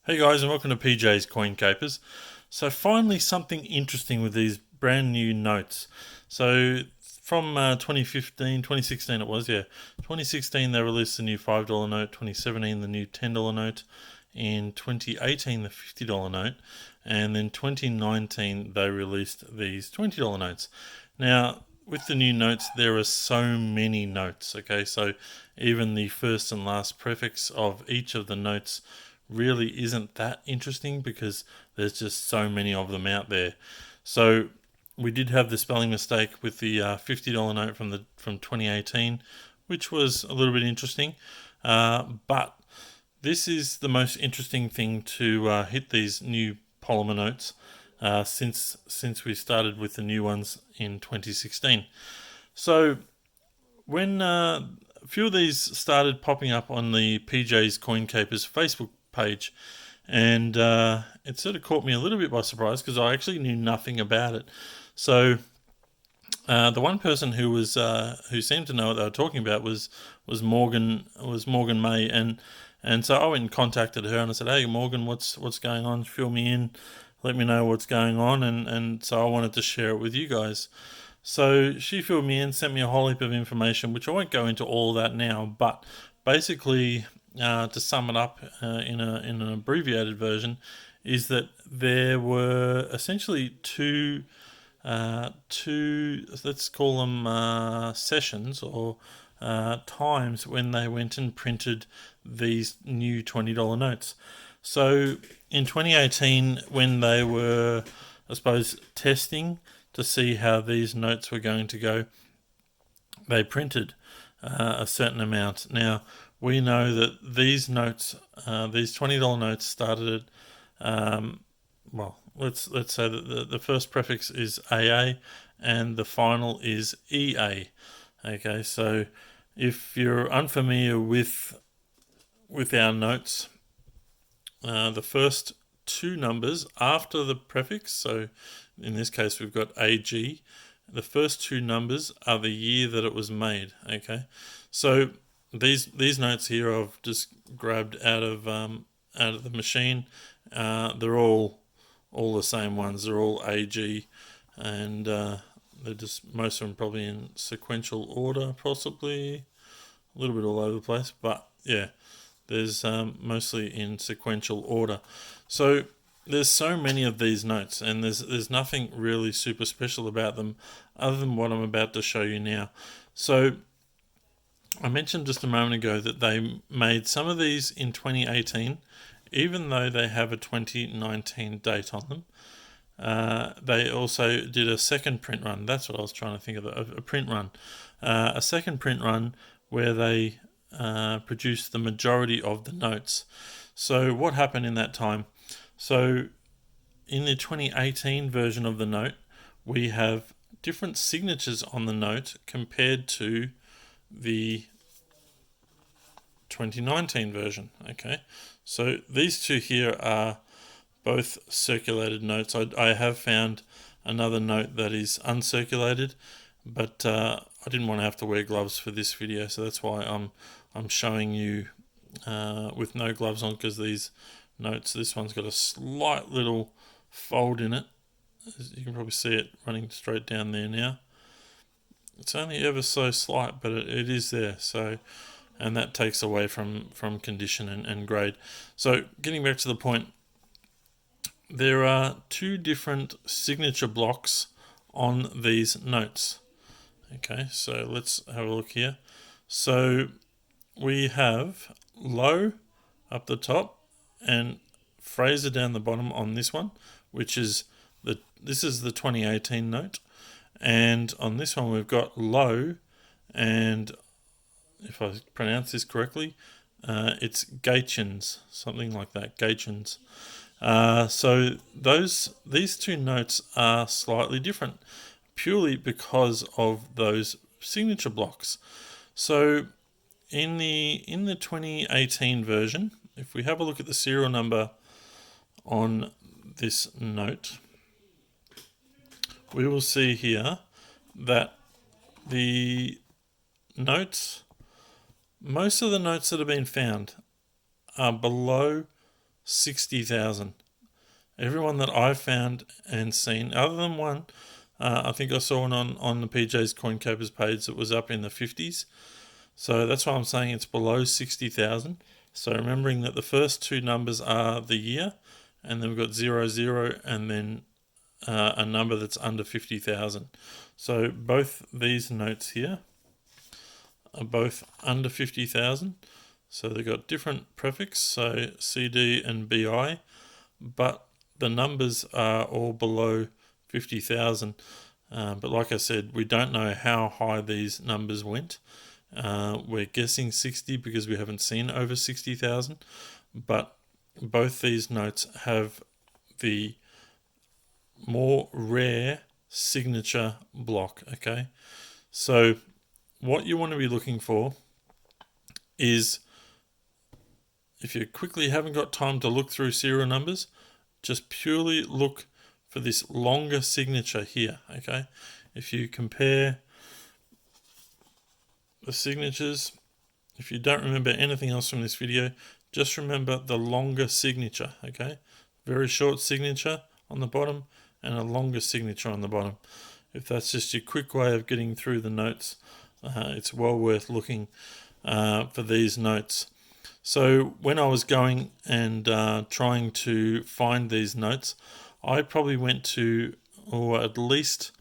Hey guys, and welcome to PJ's Coin Capers. So finally something interesting with these brand new notes. So from 2015, 2016 it was, yeah. 2016 they released the new $5 note, 2017 the new $10 note, in 2018 the $50 note, and then 2019 they released these $20 notes. Now, with the new notes, there are so many notes, okay? So even the first and last prefix of each of the notes really isn't that interesting because there's just so many of them out there. So we did have the spelling mistake with the $50 note from 2018, which was a little bit interesting. But this is the most interesting thing to hit these new polymer notes since we started with the new ones in 2016. So when a few of these started popping up on the PJ's Coin Capers Facebook page, and it sort of caught me a little bit by surprise because I actually knew nothing about it. So the one person who seemed to know what they were talking about was Morgan May, and so I went and contacted her and I said, "Hey Morgan, what's going on? Fill me in, let me know what's going on," and so I wanted to share it with you guys. So she filled me in, sent me a whole heap of information, which I won't go into all of that now, but basically, to sum it up in an abbreviated version, is that there were essentially two, let's call them sessions or times when they went and printed these new $20 notes. So in 2018, when they were, I suppose, testing to see how these notes were going to go, they printed a certain amount. Now, we know that these notes, these $20 notes started at, well, let's say that the first prefix is AA and the final is EA. Okay, so if you're unfamiliar with our notes, the first two numbers after the prefix, so in this case we've got AG, the first two numbers are the year that it was made. Okay, so these notes here I've just grabbed out of the machine. They're all the same ones. They're all AG, and they're just, most of them probably in sequential order, possibly a little bit all over the place, but yeah, there's mostly in sequential order. So there's so many of these notes, and there's nothing really super special about them other than what I'm about to show you now. So I mentioned just a moment ago that they made some of these in 2018, even though they have a 2019 date on them. They also did a second print run. That's what I was trying to think of, a print run. A second print run where they produced the majority of the notes. So what happened in that time? So in the 2018 version of the note, we have different signatures on the note compared to the 2019 version. Okay, so these two here are both circulated notes. I have found another note that is uncirculated, but I didn't want to have to wear gloves for this video, so that's why I'm showing you with no gloves on, because these notes, this one's got a slight little fold in it. You can probably see it running straight down there now. It's only ever so slight, but it is there. So, and that takes away from condition and grade. So getting back to the point, there are two different signature blocks on these notes. Okay, so let's have a look here. So we have low up the top and Fraser down the bottom on this one, which is this is the 2018 note, and on this one we've got low, and if I pronounce this correctly, it's Gaetjens, something like that, Gaetjens. So these two notes are slightly different, purely because of those signature blocks. So in the 2018 version, if we have a look at the serial number on this note, we will see here that the notes, most of the notes that have been found are below 60,000. Everyone that I've found and seen, other than one, I think I saw one on the PJ's Coin Capers page that was up in the 50s. So that's why I'm saying it's below 60,000. So remembering that the first two numbers are the year, and then we've got 00, and then a number that's under 50,000. So both these notes here are both under 50,000. So they've got different prefix, so CD and BI, but the numbers are all below 50,000. But like I said, we don't know how high these numbers went. We're guessing 60 because we haven't seen over 60,000. But both these notes have the more rare signature block, okay? So what you want to be looking for is, if you quickly haven't got time to look through serial numbers, just purely look for this longer signature here, okay? If you compare the signatures, if you don't remember anything else from this video, just remember the longer signature, okay? Very short signature on the bottom and a longer signature on the bottom. If that's just your quick way of getting through the notes, it's well worth looking for these notes. So when I was going and trying to find these notes, I probably went to at least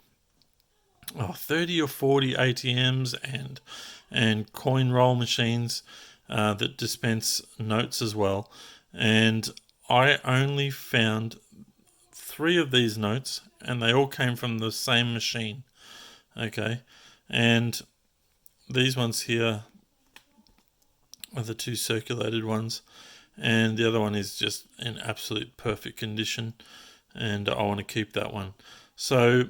30 or 40 ATMs and coin roll machines that dispense notes as well. And I only found 3 of these notes, and they all came from the same machine. Okay, and these ones here are the 2 circulated ones, and the other one is just in absolute perfect condition, and I want to keep that one. So,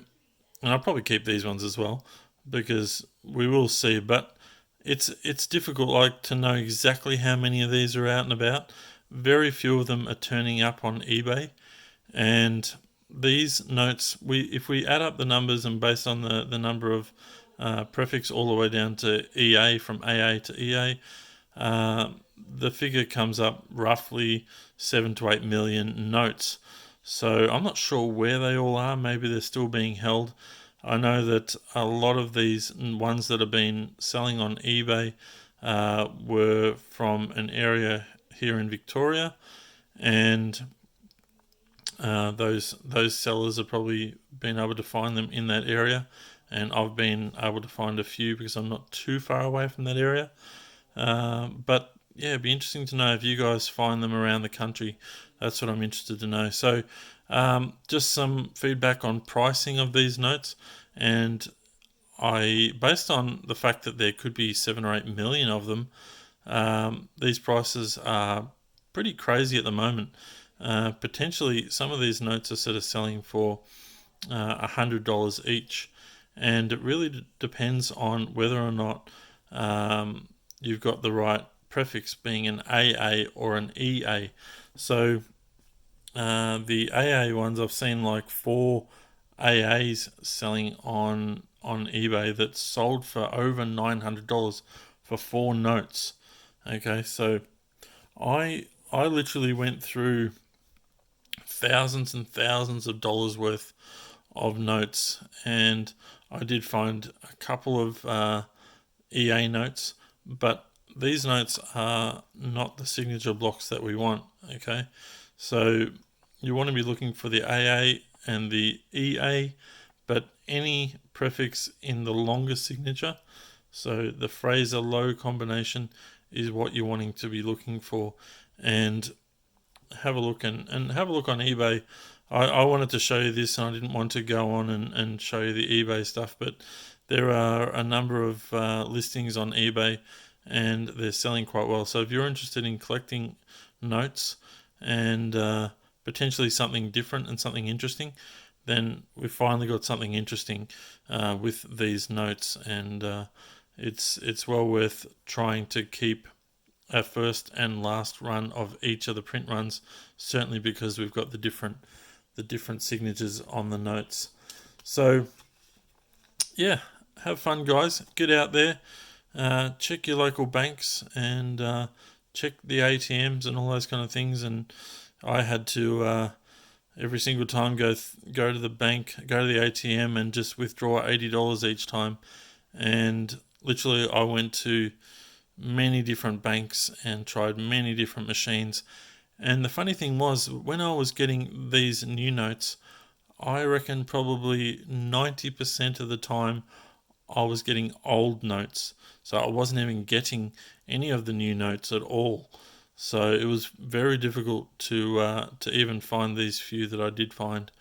and I'll probably keep these ones as well, because we will see, but it's difficult like to know exactly how many of these are out and about. Very few of them are turning up on eBay, and these notes, if we add up the numbers and based on the number of prefix all the way down to EA, from AA to EA, the figure comes up roughly 7 to 8 million notes. So I'm not sure where they all are. Maybe they're still being held. I know that a lot of these ones that have been selling on eBay were from an area here in Victoria, and those sellers have probably been able to find them in that area, and I've been able to find a few because I'm not too far away from that area. But yeah, it'd be interesting to know if you guys find them around the country. That's what I'm interested to know. So just some feedback on pricing of these notes, and based on the fact that there could be 7 or 8 million of them, these prices are pretty crazy at the moment. Potentially some of these notes are sort of selling for $100 each, and it really depends on whether or not you've got the right prefix, being an AA or an EA. So the AA ones, I've seen like 4 AAs selling on eBay that sold for over $900 for 4 notes. Okay, so I literally went through thousands and thousands of dollars worth of notes, and I did find a couple of EA notes, but these notes are not the signature blocks that we want. Okay, so you want to be looking for the AA and the EA, but any prefix in the longer signature, so the Fraser low combination, is what you're wanting to be looking for. And have a look and have a look on eBay. I wanted to show you this, and I didn't want to go on and show you the eBay stuff, but there are a number of listings on eBay, and they're selling quite well. So if you're interested in collecting notes and potentially something different and something interesting, then we've finally got something interesting with these notes, and it's well worth trying to keep a first and last run of each of the print runs, certainly because we've got the different signatures on the notes. So yeah, have fun, guys. Get out there, check your local banks, and check the ATMs and all those kind of things, and I had to every single time go to the bank, go to the ATM, and just withdraw $80 each time. And literally, I went to many different banks and tried many different machines. And the funny thing was, when I was getting these new notes, I reckon probably 90% of the time I was getting old notes. So I wasn't even getting any of the new notes at all. So it was very difficult to even find these few that I did find.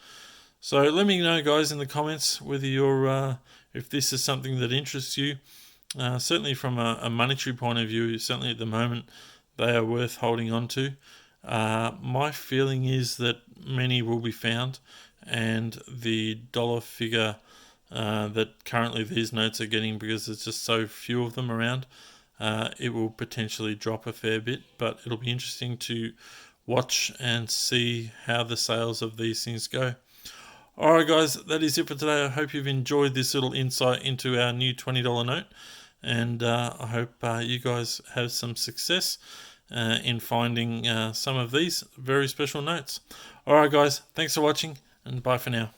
So let me know, guys, in the comments whether you're if this is something that interests you. Certainly from a monetary point of view, certainly at the moment, they are worth holding on to. My feeling is that many will be found, and the dollar figure that currently these notes are getting, because there's just so few of them around, it will potentially drop a fair bit, but it'll be interesting to watch and see how the sales of these things go. Alright guys, that is it for today. I hope you've enjoyed this little insight into our new $20 note, and I hope you guys have some success in finding some of these very special notes. Alright guys, thanks for watching, and bye for now.